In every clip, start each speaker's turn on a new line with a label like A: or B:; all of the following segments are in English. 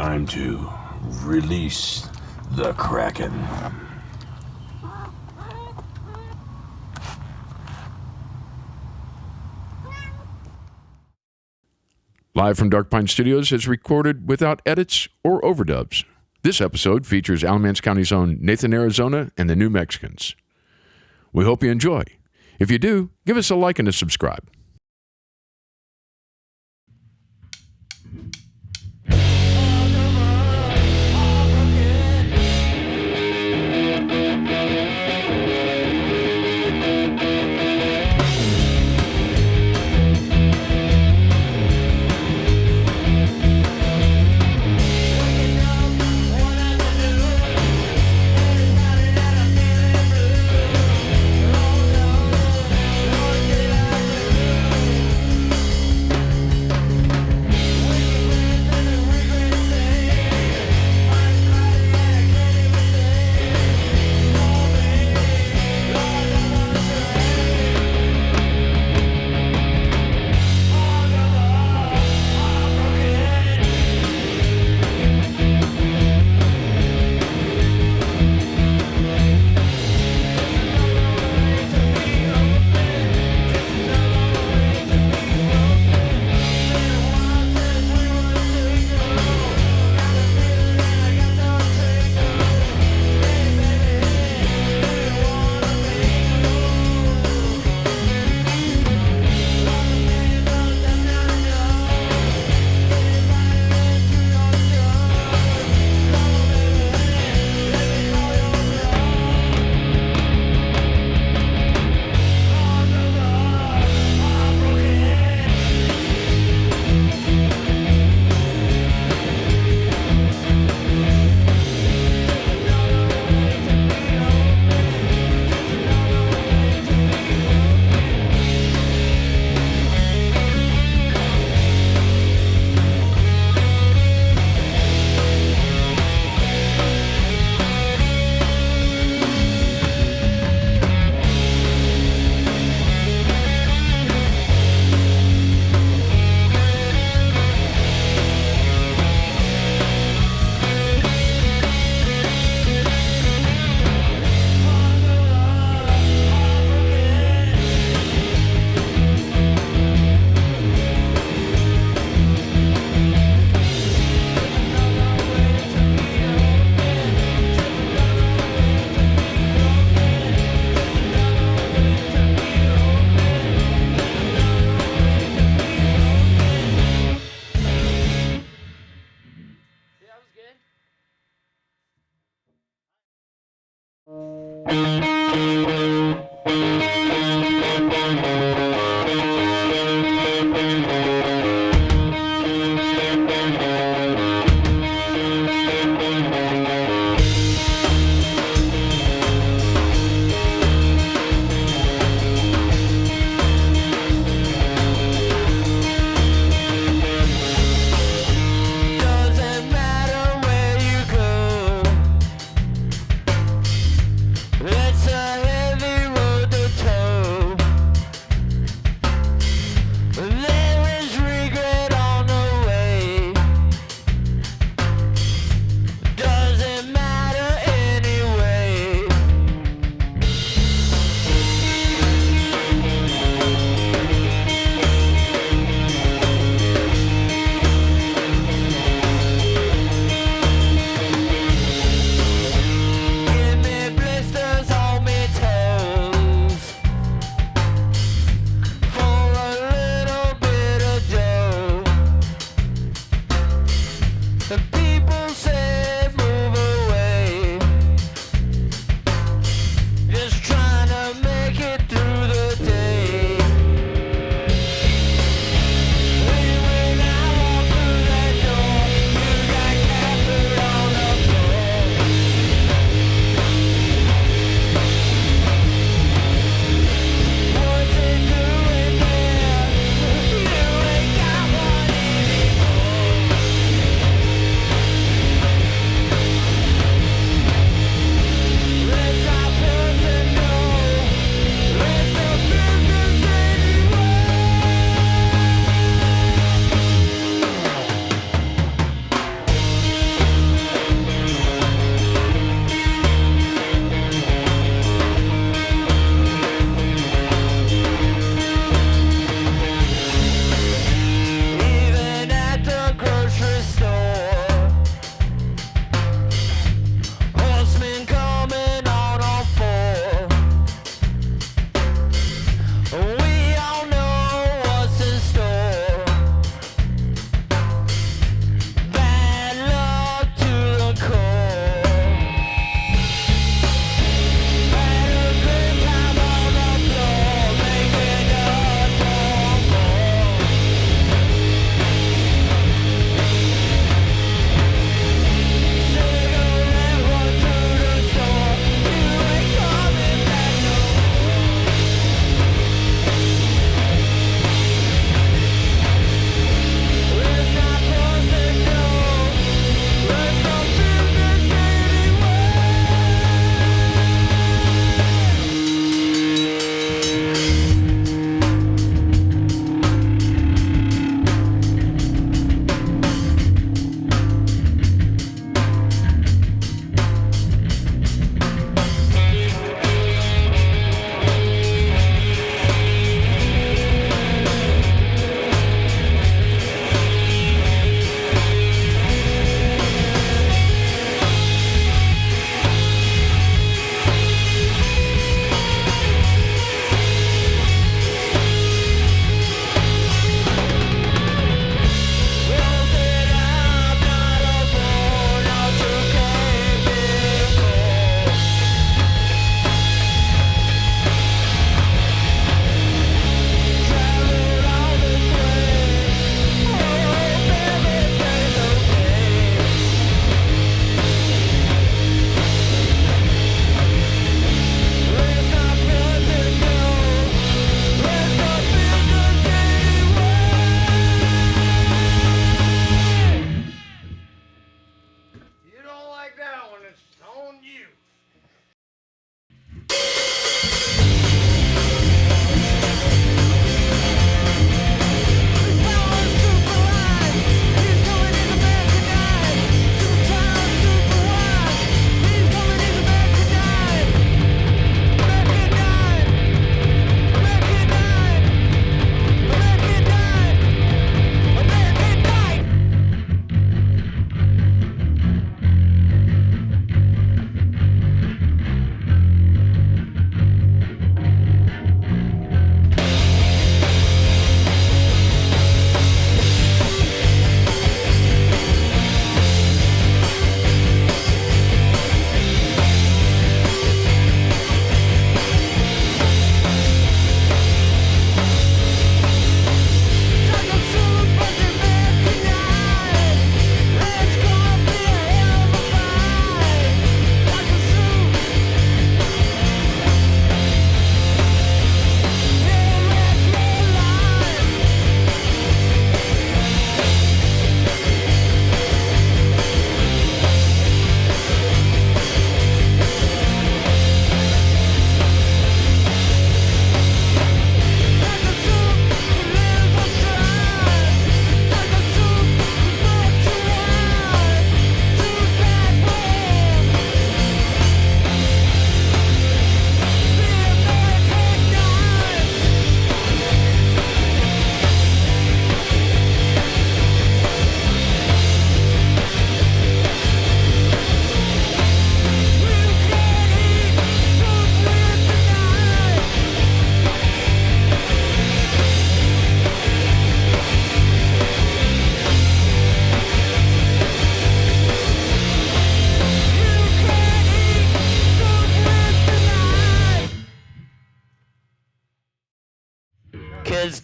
A: Time to release the Kraken.
B: Live from Dark Pine Studios is recorded without edits or overdubs. This episode features Alamance County's own Nathan, Arizona, and the New Mexicans. We hope you enjoy. If you do, give us a like and a subscribe.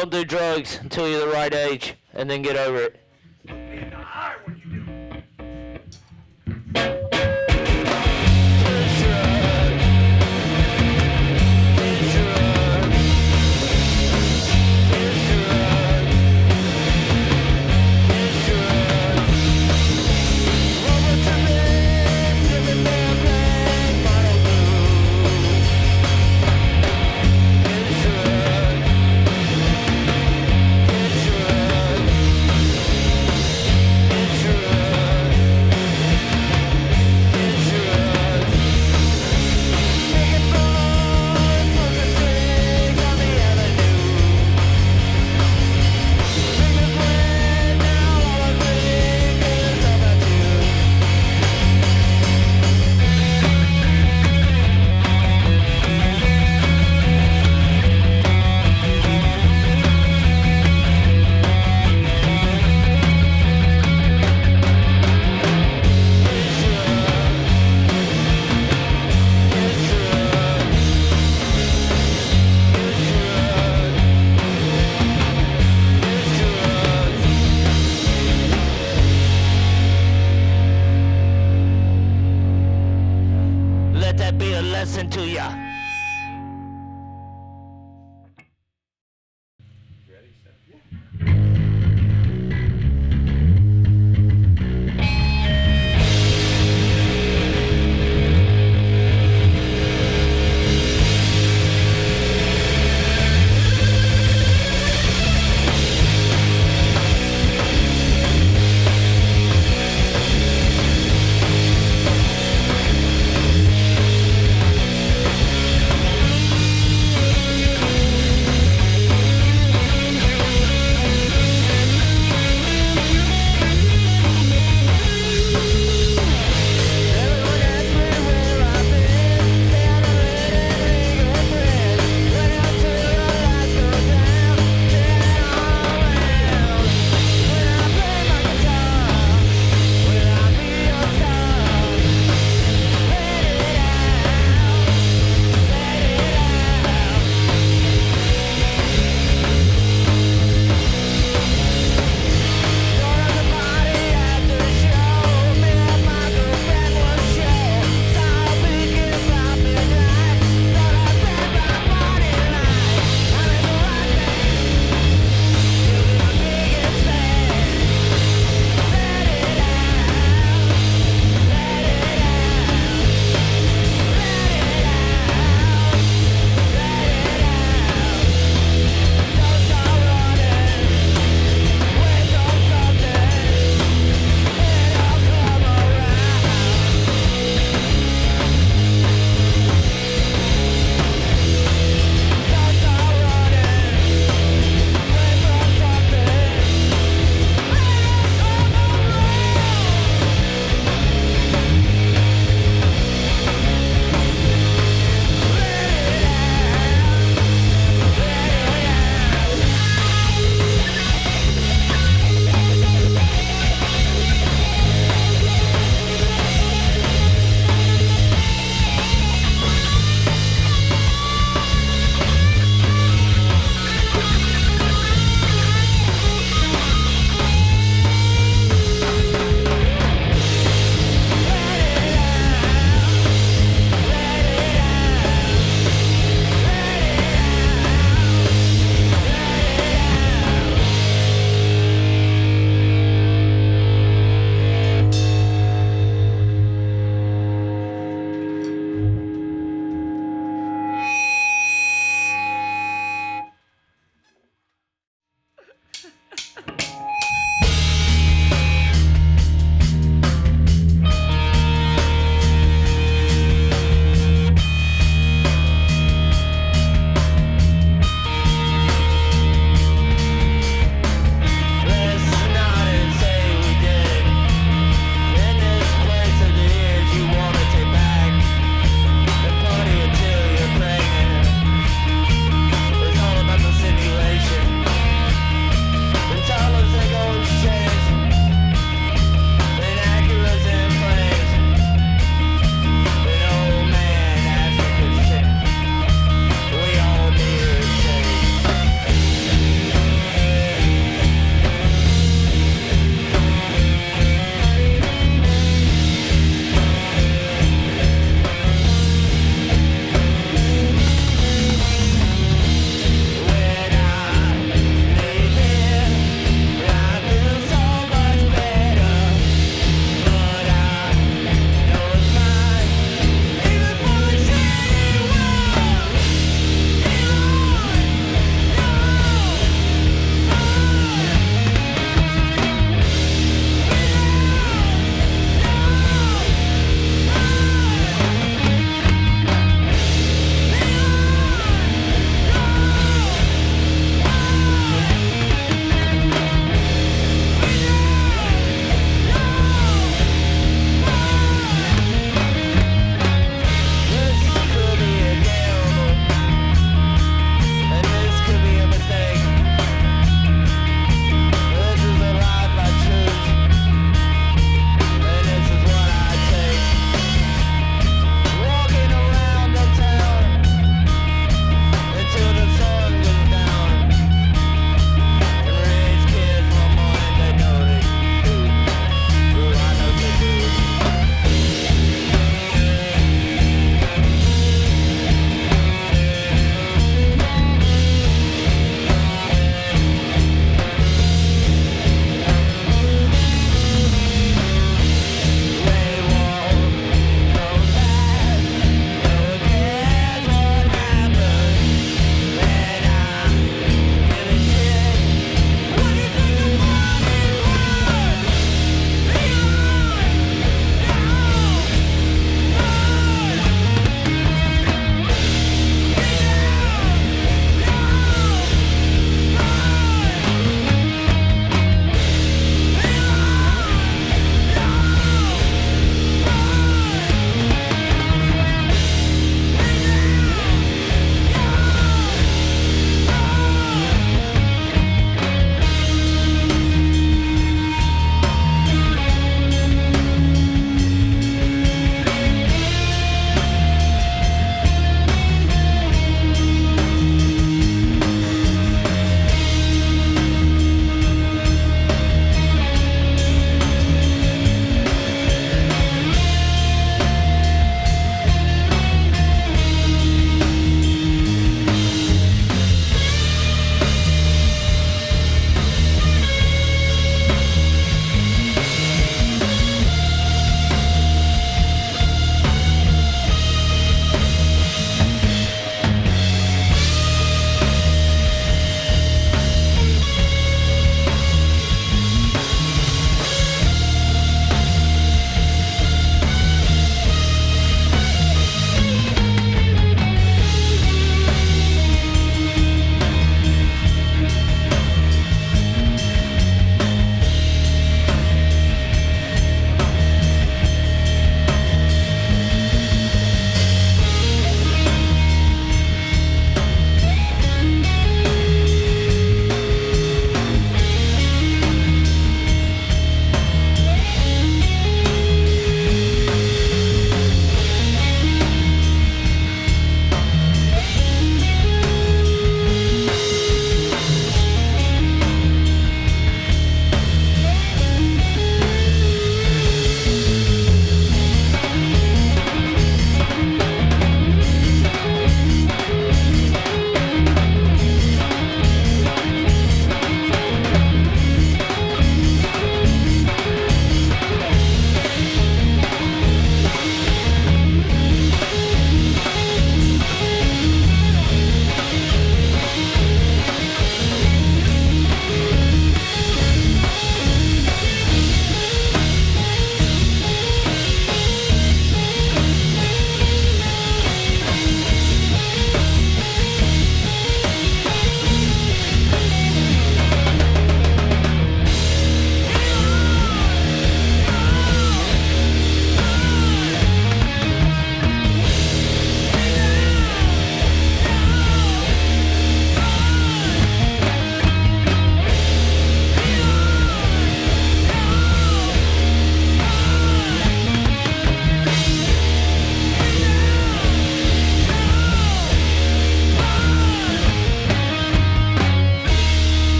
C: Don't do drugs until you're the right age, and then get over it. Let that be a lesson to ya.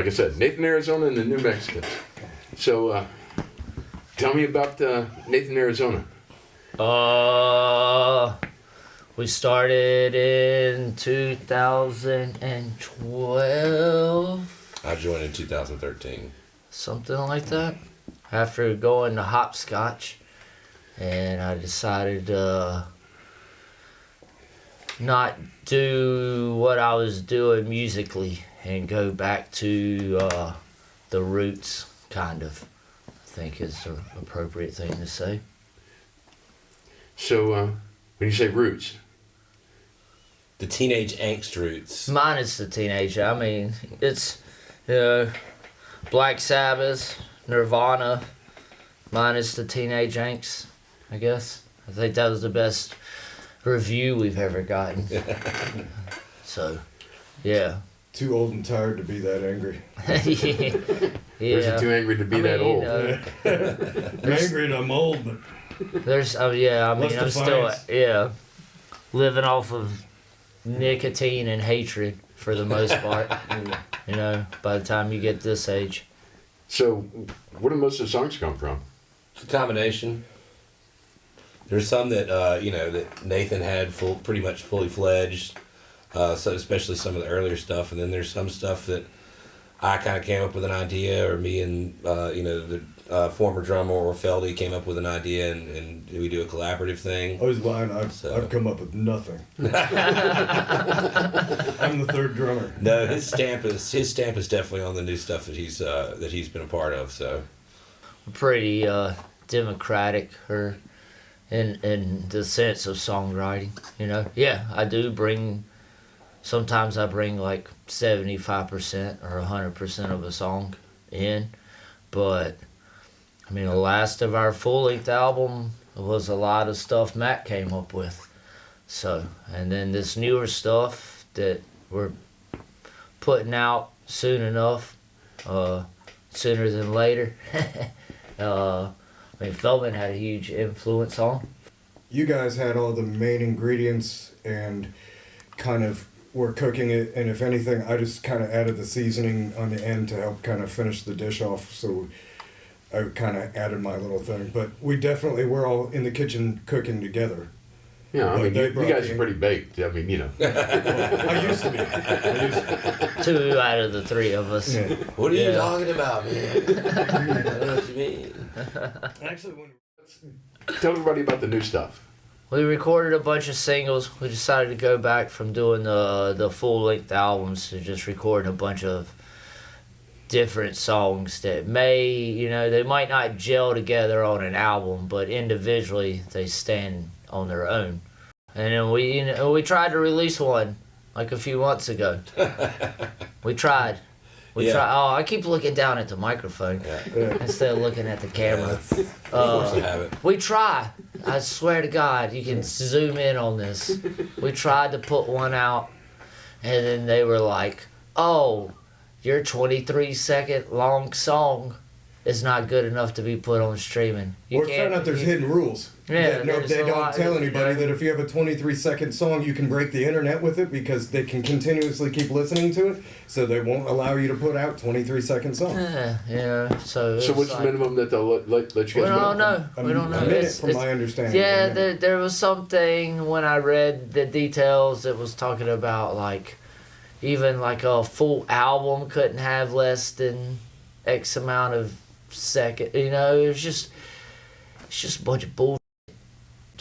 B: I said, Nathan, Arizona, and the New Mexicans. So, tell me about Nathan, Arizona.
C: We started in 2012.
D: I joined in 2013.
C: Something like that. After going to hopscotch, and I decided to not do what I was doing musically and go back to the roots, kind of, I think is the appropriate thing to say.
B: So, when you say roots,
D: The teenage angst roots.
C: Mine is the teenager. I mean, it's Black Sabbath, Nirvana. Mine is the teenage angst, I guess. I think that was the best review we've ever gotten. So, yeah.
E: Too old and tired to be that angry.
C: Yeah.
B: or is it too angry to be that old?
E: I'm angry and I'm old, but
C: There's, yeah, I mean,
E: What's
C: I'm
E: defiance?
C: still, living off of nicotine and hatred for the most part. By the time you get this age.
B: So, where do most of the songs come from?
D: It's a combination. There's some that that Nathan had pretty much fully fledged. So especially some of the earlier stuff, and then there's some stuff that I kind of came up with an idea, or me and the former drummer or Feldy came up with an idea, and we do a collaborative thing.
E: I was lying. I've come up with nothing. I'm the third drummer.
D: No, his stamp is definitely on the new stuff that he's been a part of. So
C: Pretty democratic, or in the sense of songwriting. Yeah, I do bring. Sometimes I bring like 75% or 100% of a song in, but I mean, the last of our full-length album was a lot of stuff Matt came up with. So, and then this newer stuff that we're putting out soon enough, sooner than later. I mean, Feldman had a huge influence on.
E: You guys had all the main ingredients and kind of were cooking it, and if anything, I just kind of added the seasoning on the end to help kind of finish the dish off. So I kind of added my little thing, but we definitely were all in the kitchen cooking together.
B: Yeah, I
E: But
B: mean,
E: they
B: you
E: brought
B: guys
E: the-
B: are pretty baked. I mean,
E: I used to be.
C: 2 out of the 3 of us.
E: Yeah.
D: what are you
C: Yeah.
D: talking about, man? I don't know what you mean.
E: Actually, when
B: tell everybody about the new stuff.
C: We recorded a bunch of singles. We decided to go back from doing the full-length albums to just record a bunch of different songs that they might not gel together on an album, but individually they stand on their own. And then we tried to release one like a few months ago. We tried.
D: Yeah.
C: Oh, I keep looking down at the microphone instead of looking at the camera.
D: Force the habit.
C: We try. I swear to God, you can zoom in on this. We tried to put one out, and then they were like, "Oh, your 23-second long song is not good enough to be put on streaming."
E: or found out there's hidden rules.
C: Yeah,
E: That
C: there's
E: they
C: a
E: don't
C: lot,
E: tell anybody
C: you know.
E: that if you have a 23-second song, you can break the internet with it because they can continuously keep listening to it, so they won't allow you to put out 23-second songs.
C: So
B: So, what's the minimum that they'll let you
C: We
B: guys
C: don't
B: know?
C: know. We don't know.
E: A minute,
C: It's-
E: from
C: it's-
E: my understanding.
C: Yeah,
E: A minute.
C: there was something when I read the details that was talking about like even like a full album couldn't have less than X amount of second. It's just a bunch of bullshit.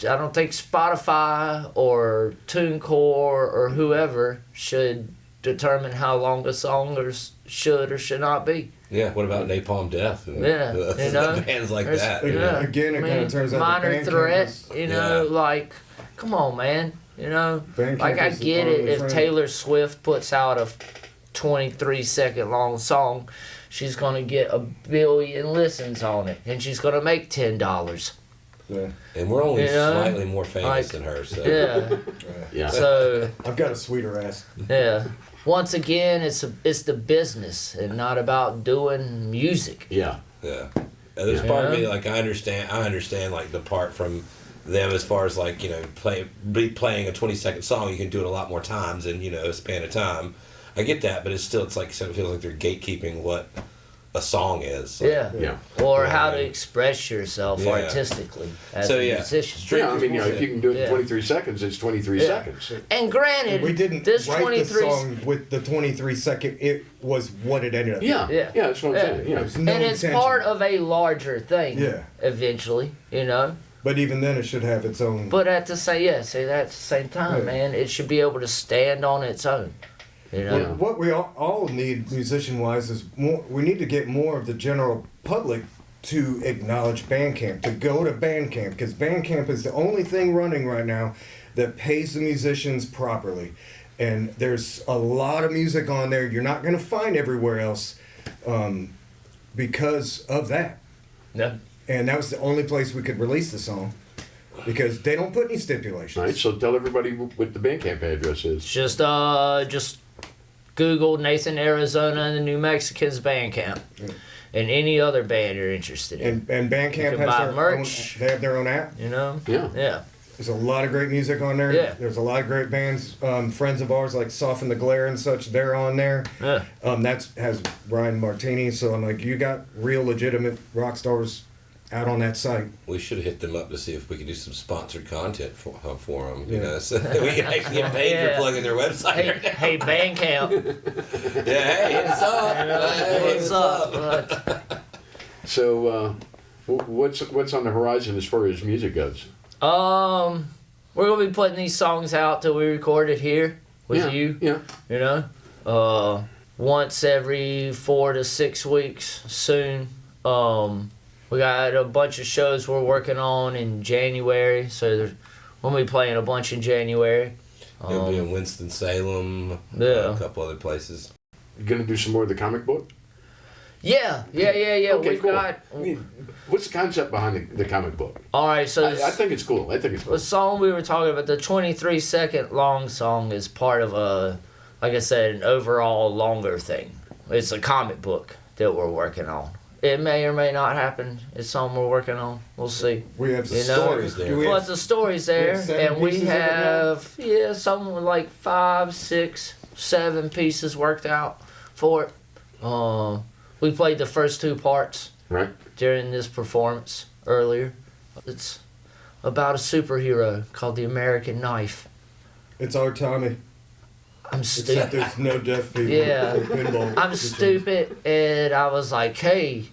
C: I don't think Spotify or TuneCore or whoever should determine how long a song should or should not be.
D: Yeah, what about Napalm Death? And
C: Yeah,
D: bands like
C: There's-
D: that.
E: Yeah. Again, it kinda turns out that
C: Minor
E: Bandcamp
C: Threat,
E: is-
C: like, come on, man,
E: Bandcamp
C: like I
E: is the
C: get it
E: only
C: if
E: friend.
C: Taylor Swift puts out a 23-second long song, she's gonna get 1 billion listens on it, and she's gonna make $10.
E: Yeah.
D: And we're only
C: You know?
D: slightly more famous
C: Like,
D: than her, so
C: Yeah,
B: Yeah.
C: so
E: I've got a sweeter ass.
C: yeah. Once again, it's the business and not about doing music.
B: Yeah.
D: yeah. There's part of me like I understand like the part from them as far as like playing a 20-second song. You can do it a lot more times in a span of time. I get that, but it's like it feels like they're gatekeeping what a song is. Like,
C: Yeah. Or
D: Yeah,
C: how
D: I
C: to
D: mean-
C: express yourself
D: Yeah.
C: artistically as
D: So,
C: a
D: yeah.
C: musician.
B: Yeah, I mean, if you can do it in
C: Yeah.
B: 23 seconds, it's 23
C: Yeah.
B: seconds.
C: And granted,
E: We didn't
C: this
E: write
C: 23
E: the song with the 23-second. It was what it ended up.
B: Yeah,
C: Yeah.
B: yeah, that's what I'm
C: Yeah.
B: saying. Yeah.
E: There's no
C: and it's
E: intention.
C: part of a larger thing.
E: Yeah.
C: Eventually, you know.
E: But even then, it should have its own.
C: But at the same time,
E: Yeah.
C: man, it should be able to stand on its own. You know.
B: Yeah.
E: What we all need, musician-wise, is more. We need to get more of the general public to acknowledge Bandcamp, to go to Bandcamp, because Bandcamp is the only thing running right now that pays the musicians properly. And there's a lot of music on there you're not going to find everywhere else because of that.
C: Yeah.
E: And that was the only place we could release the song because they don't put any stipulations.
B: All right, so tell everybody what the Bandcamp address is.
C: Just Google Nathan, Arizona and the New Mexicans Bandcamp. And any other band you're interested in.
E: And Bandcamp
C: You can
E: has
C: buy
E: their
C: merch.
E: own. They have their own app.
C: You know?
B: Yeah.
C: Yeah.
E: There's a lot of great music on there.
C: Yeah.
E: There's a lot of great bands. Friends of ours like Soften the Glare and such. They're on there.
C: Yeah.
E: That's has Ryan Martini. So I'm like, you got real legitimate rock stars out on that site.
D: We should have hit them up to see if we could do some sponsored content for them. You
E: Yeah.
D: know, so that we can actually get paid
C: Yeah.
D: for plugging their website.
C: Hey,
D: right now.
C: hey, Bandcamp.
D: Yeah, hey, hit us up.
C: You know,
D: Hey,
C: what's up?
B: So, what's on the horizon as far as music goes?
C: We're gonna be putting these songs out till we record it here with
B: Yeah,
C: you.
B: yeah.
C: You know, once every 4 to 6 weeks soon. We got a bunch of shows we're working on in January, so we'll be playing a bunch in January.
D: They'll be in Winston-Salem,
C: Yeah.
D: a couple other places.
B: You gonna do some more of the comic book?
C: Yeah.
B: Okay,
C: We've
B: cool.
C: got.
B: I mean, what's the concept behind the comic book?
C: All right, so
B: I think it's cool.
C: the song we were talking about, the 23-second long song, is part of like I said, an overall longer thing. It's a comic book that we're working on. It may or may not happen. It's something we're working on. We'll see.
E: We have
C: You know,
E: stories
D: there.
E: Do we
C: But
E: have,
C: the story's
E: we
C: there,
E: have 7
C: and we
E: pieces of it now?
C: have something like 5, 6, 7 pieces worked out for it. We played the first 2 parts
B: Right.
C: during this performance earlier. It's about a superhero called the American Knife.
E: it's our Tommy.
C: I'm
E: Except
C: stupid.
E: there's no deaf people.
C: Yeah.
E: or pinball.
C: I'm stupid, and I was like, hey,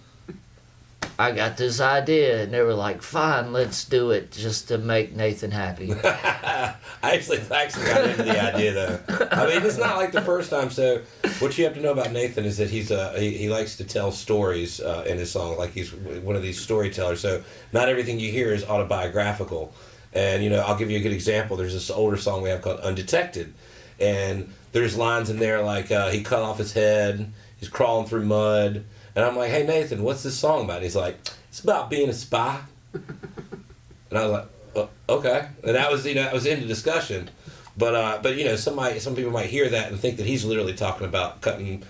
C: I got this idea. And they were like, fine, let's do it just to make Nathan happy.
D: I actually got into the idea though. I mean, it's not like the first time. So, what you have to know about Nathan is that he likes to tell stories in his song. Like he's one of these storytellers. So, not everything you hear is autobiographical. And you know, I'll give you a good example. There's this older song we have called "Undetected," and there's lines in there like he cut off his head, he's crawling through mud, and I'm like, hey Nathan, what's this song about? And he's like, it's about being a spy. And I was like, okay. And that was, that was in the discussion. But some people might hear that and think that he's literally talking about cutting,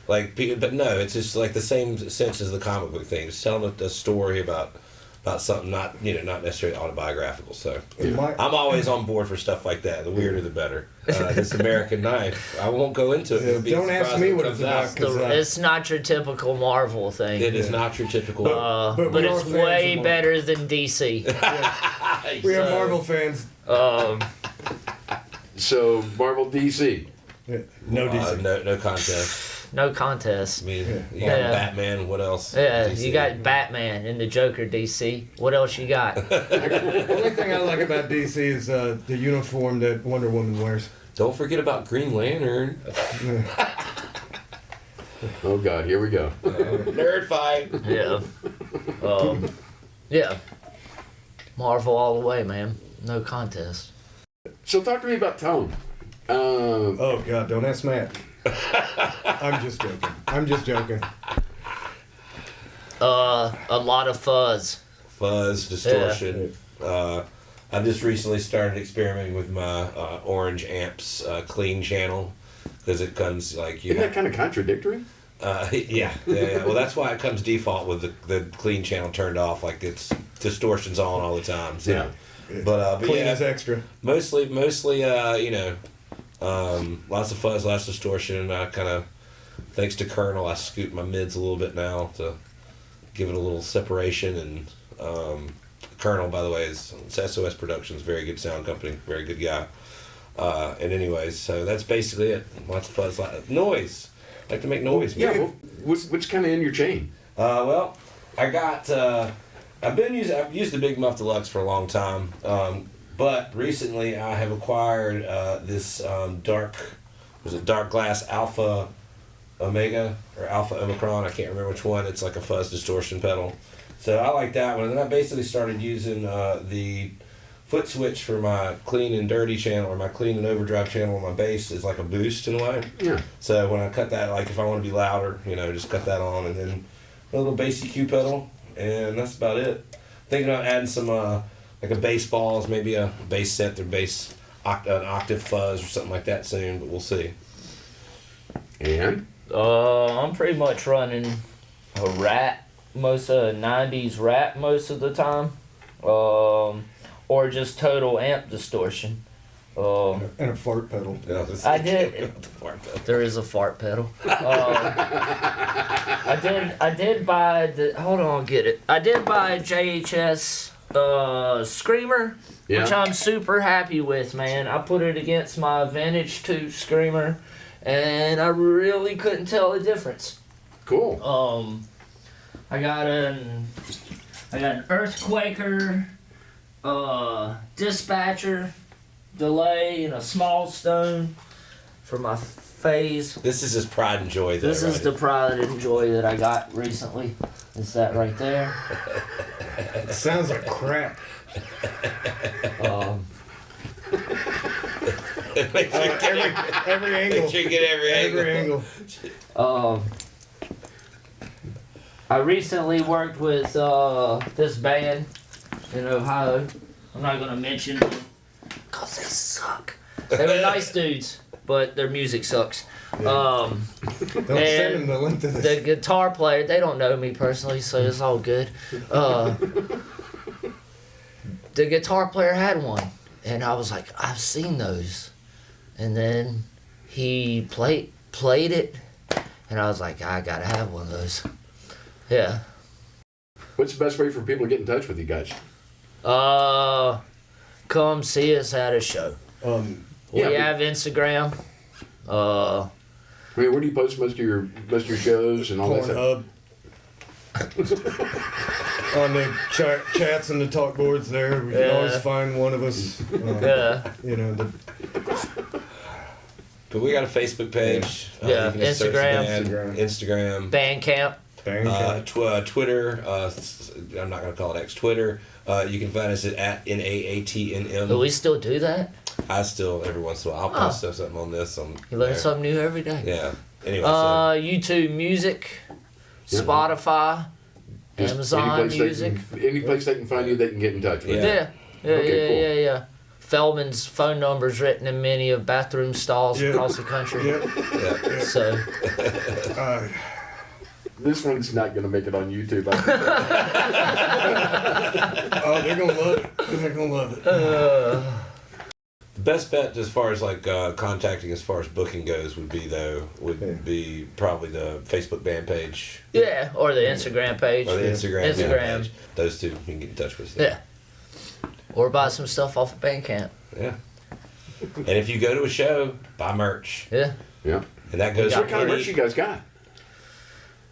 D: but no, it's just like the same sense as the comic book thing. It's telling a story about something not necessarily autobiographical. So I'm always on board for stuff like that. The weirder, the better. This American Knife, I won't go into it. It'll be
E: Don't ask
D: surprising
E: me
D: when
E: what
D: it
E: it's
D: comes
E: about,
D: out.
E: 'cause,
C: It's not your typical Marvel thing.
D: It is not your typical.
E: But
C: But
E: we are
C: it's
E: fans
C: way
E: of Marvel.
C: better than DC.
E: We are Marvel fans.
B: So Marvel DC.
E: Yeah. No DC.
D: no contest.
C: No contest.
D: I mean, you got
C: Yeah.
D: Batman. What else?
C: Yeah,
D: DC.
C: you got Batman and the Joker, DC. What else you got?
E: The only thing I like about DC is the uniform that Wonder Woman wears.
D: Don't forget about Green Lantern.
B: Oh God, here we go.
D: Nerd fight.
C: Yeah. Yeah. Marvel all the way, man. No contest.
B: So talk to me about tone.
E: Oh God, don't ask Matt. I'm just joking.
C: A lot of fuzz.
D: Fuzz, distortion. I've just recently started experimenting with my Orange Amps clean channel because it comes like
B: Isn't that kind of contradictory?
D: yeah. Well, that's why it comes default with the clean channel turned off. Like it's distortion's on all the time. So.
B: Yeah.
D: But
E: Clean
D: yeah,
E: as extra.
D: mostly Lots of fuzz, lots of distortion. I kind of, thanks to Colonel, I scooped my mids a little bit now to give it a little separation. And Colonel, by the way, is SOS Productions, very good sound company, very good guy. And anyways, so that's basically it. Lots of fuzz, noise. I like to make noise.
B: Yeah.
D: Man.
B: Well, what's kind of in your chain?
D: Well, I got. I've used the Big Muff Deluxe for a long time, but recently I have acquired this dark glass Alpha Omega or Alpha Omicron. I can't remember which one. It's like a fuzz distortion pedal. So I like that one. And then I basically started using the foot switch for my clean and dirty channel, or my clean and overdrive channel on my bass is like a boost in a way.
B: Yeah.
D: So when I cut that, like if I want to be louder, just cut that on, and then a little bass EQ pedal, and that's about it. Thinking about adding some like a bass balls, maybe a bass synth or an octave fuzz or something like that soon, but we'll see.
B: And
C: I'm pretty much running a Rat, most of 90s Rat most of the time. Or just total amp distortion.
E: And a fart pedal.
C: I did. There is a fart pedal. I did buy the. Hold on, I'll get it. I did buy a JHS Screamer, which I'm super happy with, man. I put it against my Vintage 2 Screamer, and I really couldn't tell the difference.
B: cool.
C: I got an Earthquaker, dispatcher, delay, and a small stone for my phase.
D: This is his pride and joy.
C: This is the pride and joy that I got recently. Is that right there?
E: It sounds like crap.
D: Make sure you get
E: Every angle.
D: Make sure you get every angle.
C: I recently worked with this band in Ohio. I'm not gonna mention them because they suck. They were nice dudes, but their music sucks.
E: Don't send them the link to this.
C: The guitar player, they don't know me personally, so it's all good. The guitar player had one, and I was like, I've seen those. And then he played it, and I was like, I gotta have one of those. Yeah.
B: What's the best way for people to get in touch with you guys?
C: Come see us at a show. We have Instagram.
B: I mean, where do you post most of your shows and all that stuff?
E: Pornhub. On the chats and the talk boards there, we can always find one of us.
D: But we got a Facebook page.
C: Yeah,
D: you can just search the band, Instagram.
C: Bandcamp.
D: Twitter. I'm not going to call it X. Twitter. You can find us at NAATM.
C: Do we still do that?
D: I still, every once in a while, I'll post something on this.
C: You learn something new every day.
D: Yeah. Anyway,
C: YouTube Music, Spotify,
B: Just
C: Amazon Music.
B: Any place they can find you, they can get in touch with you.
C: Yeah. Feldman's phone number's written in many of bathroom stalls across the country.
D: Yeah.
C: So.
B: This one's not going to make it on YouTube.
E: Oh, they're going to love it. They're going to love it.
D: The best bet as far as like contacting as far as booking goes would be probably the Facebook band page.
C: Yeah, or the Instagram page.
D: Or the Instagram page. Those two you can get in touch with.
C: Yeah. Or buy some stuff off of Bandcamp.
D: Yeah. And if you go to a show, buy merch.
C: Yeah.
B: Yeah.
D: And that goes.
B: What kind of merch you guys got?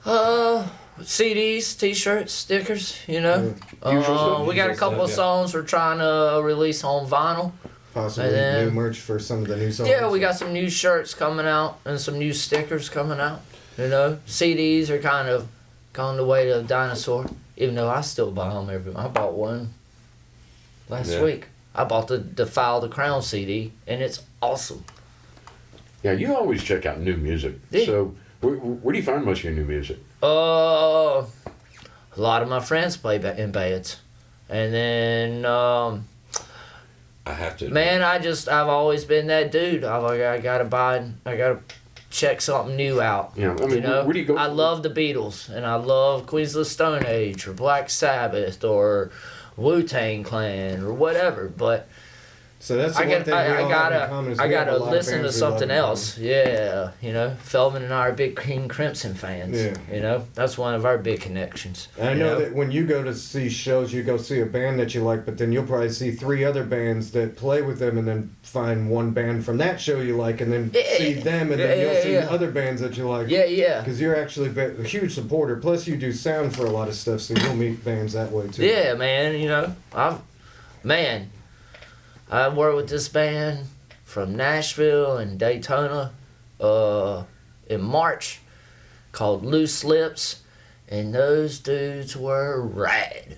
C: CDs, T-shirts, stickers. We got a couple of
D: stuff,
C: songs we're trying to release on vinyl.
E: Possibly new merch for some of the new songs.
C: Yeah, we got some new shirts coming out and some new stickers coming out. CDs are kind of gone the way of the dinosaur, even though I still buy them every month. I bought one last week. I bought the Defile the Crown CD, and it's awesome.
B: Yeah, you always check out new music.
C: Yeah.
B: So where do you find most of your new music?
C: A lot of my friends play in bands. And then...
D: I have to.
C: Man, I've always been that dude. I gotta check something new out.
B: Yeah, I mean, where do you go?
C: I love the Beatles, and I love Queens of the Stone Age, or Black Sabbath, or Wu-Tang Clan, or whatever. But
E: So that's the
C: I
E: one thing we all have in common is we have a
C: gotta
E: lot of
C: listen to
E: bands we love
C: something
E: in common.
C: else. Yeah, you know, Feldman and I are big King Crimson fans.
E: Yeah.
C: You know, that's one of our big connections.
E: And I
C: you
E: know that when you go to see shows, you go see a band that you like, but then you'll probably see 3 other bands that play with them, and then find one band from that show you like, and then see them, and then you'll see other bands that you like.
C: Yeah.
E: Because you're actually a huge supporter. Plus, you do sound for a lot of stuff, so you'll meet bands that way too.
C: Yeah, man. You know, I worked with this band from Nashville and Daytona in March called Loose Lips, and those dudes were rad.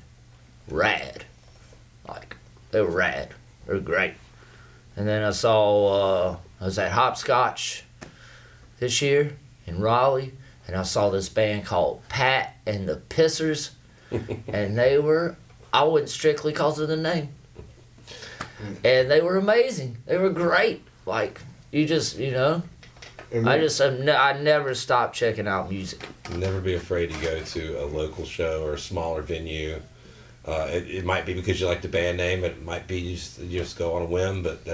C: Like, they were rad. They were great. And then I was at Hopscotch this year in Raleigh, and I saw this band called Pat and the Pissers, and I wouldn't strictly cause of the name. And they were amazing. They were great. Like, you know, I never stopped checking out music.
D: Never be afraid to go to a local show or a smaller venue. It might be because you like the band name. It might be you just go on a whim. But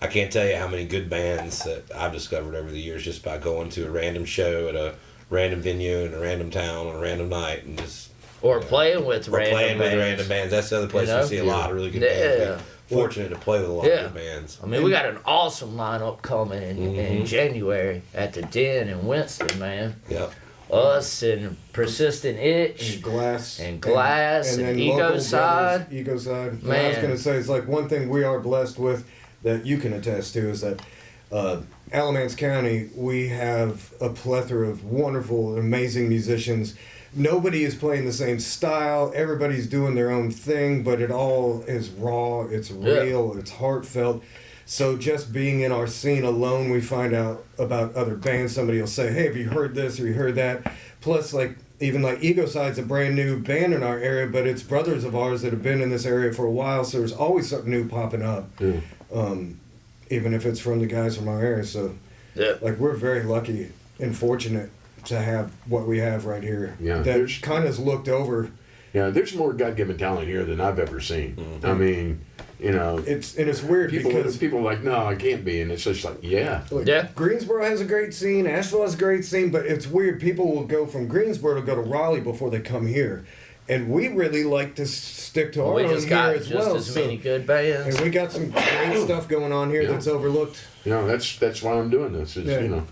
D: I can't tell you how many good bands that I've discovered over the years just by going to a random show at a random venue in a random town on a random night and just.
C: Playing with random
D: bands. That's the other place we see a lot of really good bands. Fortunate to play with a lot of good bands.
C: I mean, we got an awesome lineup coming in January at the Den in Winston, man.
D: Yep.
C: Us and Persistent Itch
E: And Glass.
C: and
E: then
C: Ego
E: local
C: Side.
E: brothers, Ego Side.
C: Man.
E: I was going to say, it's like one thing we are blessed with that you can attest to is that Alamance County, we have a plethora of wonderful, amazing musicians. Nobody is playing the same style. Everybody's doing their own thing, but it all is raw. It's real. It's heartfelt. So just being in our scene alone, we find out about other bands. Somebody will say, hey, have you heard this or you heard that? Plus, even Ego Side's a brand new band in our area, but it's brothers of ours that have been in this area for a while, so there's always something new popping up. Even if it's from the guys from our area. So, we're very lucky and fortunate to have what we have right here.
B: Yeah,
E: that kind of is looked over.
B: Yeah, there's more God-given talent here than I've ever seen.
D: Mm-hmm.
B: I mean, you know,
E: it's weird because
B: people are like, no, I can't be, and it's just like,
E: Greensboro has a great scene, Asheville has a great scene, but it's weird. People will go from Greensboro to go to Raleigh before they come here, and we really like to stick to our own here as well.
C: We just got just as many good bands.
E: And we got some great stuff going on here that's overlooked.
B: You know, that's why I'm doing this. Is, you know,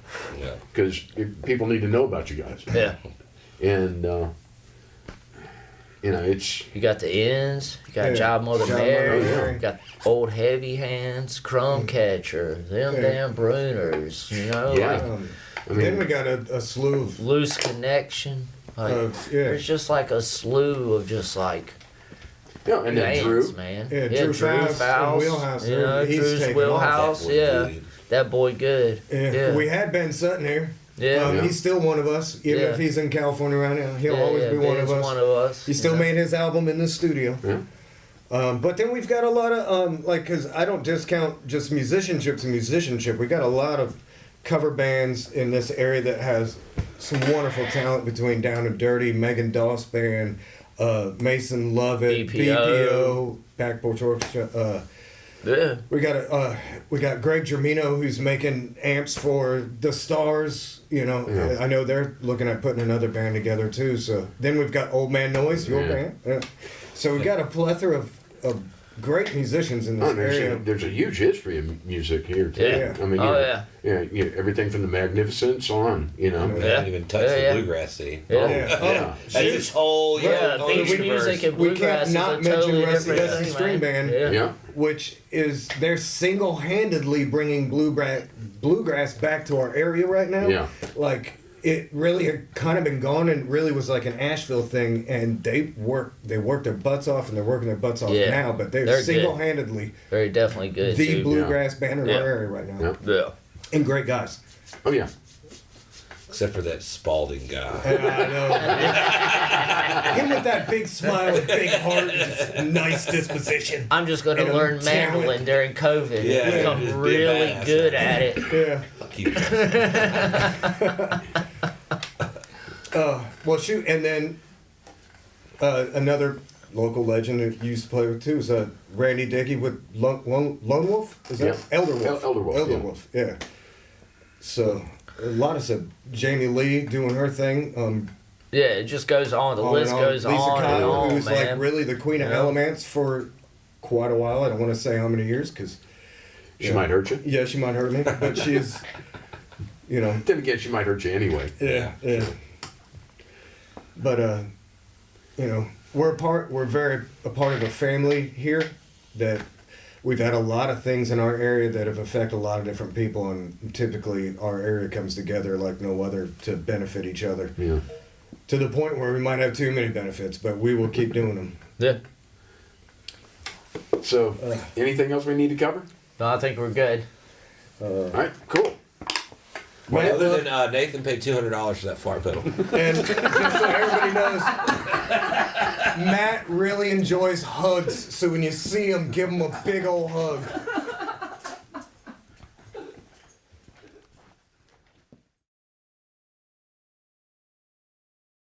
B: because people need to know about you guys.
C: Yeah.
B: And you know,
C: you got the Ends, you got Job Mother Mary, you got Old Heavy Hands, Crumb Catcher, them damn Bruners, you know.
E: Then we got a slew of
C: Loose Connection. There's just like a slew of just like.
B: Yeah, and then
C: bands,
B: Drew.
C: Man.
E: Drew Faust and Wheelhouse.
C: You know,
E: He's
C: Drew's
E: taken
C: Wheelhouse,
E: off.
C: That boy good.
E: Yeah. We had Ben Sutton here. He's still one of us. Even if he's in California right now, he'll always be one of us. He still made his album in the studio.
B: Yeah.
E: But then we've got a lot of, because I don't discount just musicianship to musicianship. We got a lot of cover bands in this area that has some wonderful talent between Down and Dirty, Megan Doss Band, Mason Lovett, BPO, Back Porch Orchestra. We got Greg Germino who's making amps for the Stars. You know, I know they're looking at putting another band together too. So then we've got Old Man Noise, your band. So we've got a plethora of great musicians in this area.
B: There's a huge history of music here too.
E: Yeah.
B: I mean, everything from the Magnificents on. You know,
D: We haven't even touched the bluegrass scene.
B: Yeah.
D: That's its whole
C: beach music and
E: we
C: bluegrass
E: can't not
C: is a
E: mention
C: totally
E: Rusty
C: different
E: Dusty
C: thing,
E: String
C: man.
E: Band, which is they're single-handedly bringing bluegrass back to our area right now.
B: Yeah.
E: Like it really had kind of been gone and really was like an Asheville thing, and they worked their butts off and they're working their butts off now, but they're single-handedly
C: very definitely good.
E: The bluegrass band in our area right now.
C: Yeah.
E: And great guys.
B: Oh yeah.
D: Except for that Spalding guy.
E: I know. Him with that big smile, big heart, just nice disposition.
C: I'm just going to learn mandolin during COVID and become really good at it.
E: Yeah.
D: Fuck you.
E: Well, shoot, and then another local legend that used to play with too is Randy Dickey with Lone Wolf. Is that Elder Wolf?
B: Elder Wolf.
E: Elder
B: Yeah.
E: Wolf. Yeah. So a lot of stuff. Jamie Lee doing her thing.
C: Yeah, it just goes on. The list goes
E: Lisa
C: on and
E: Kyle,
C: on,
E: who's
C: man.
E: like really the queen of elements for quite a while. I don't want to say how many years because
B: She might hurt you.
E: Yeah, she might hurt me, but she is. You know.
B: Then again, she might hurt you anyway.
E: Yeah. But you know, we're very a part of a family here that we've had a lot of things in our area that have affected a lot of different people, and typically our area comes together like no other to benefit each other.
B: Yeah.
E: To the point where we might have too many benefits, but we will keep doing them.
C: Yeah.
B: So, anything else we need to cover?
C: No, I think we're good.
B: All right, cool.
D: Well, other than Nathan paid $200 for that fart pedal.
E: And just so everybody knows, Matt really enjoys hugs. So when you see him, give him a big old hug.